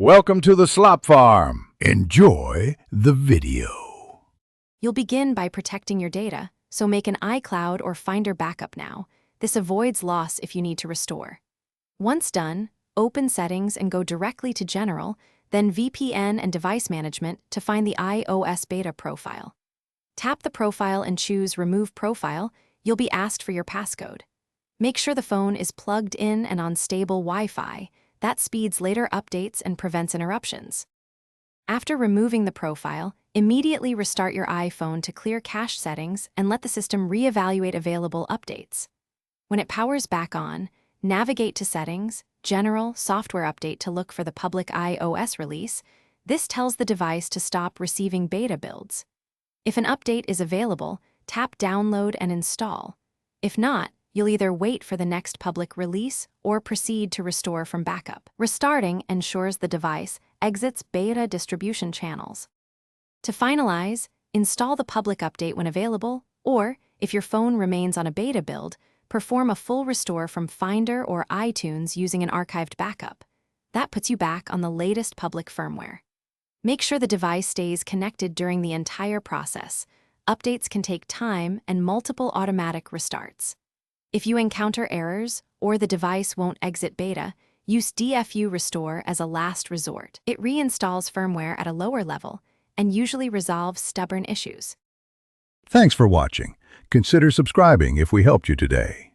Welcome to the slop farm. Enjoy the video. You'll begin by protecting your data, so make an iCloud or Finder backup now. This avoids loss if you need to restore. Once done, open Settings and go directly to General, then VPN and Device Management to find the iOS beta profile. Tap the profile and choose Remove Profile. You'll be asked for your passcode. Make sure the phone is plugged in and on stable Wi-Fi. That speeds later updates and prevents interruptions. After removing the profile, immediately restart your iPhone to clear cache settings and let the system reevaluate available updates. When it powers back on, navigate to Settings, General, Software Update to look for the public iOS release. This tells the device to stop receiving beta builds. If an update is available, tap Download and Install. If not, you'll either wait for the next public release or proceed to restore from backup. Restarting ensures the device exits beta distribution channels. To finalize, install the public update when available, or, if your phone remains on a beta build, perform a full restore from Finder or iTunes using an archived backup. That puts you back on the latest public firmware. Make sure the device stays connected during the entire process. Updates can take time and multiple automatic restarts. If you encounter errors or the device won't exit beta, use DFU Restore as a last resort. It reinstalls firmware at a lower level and usually resolves stubborn issues. Thanks for watching. Consider subscribing if we helped you today.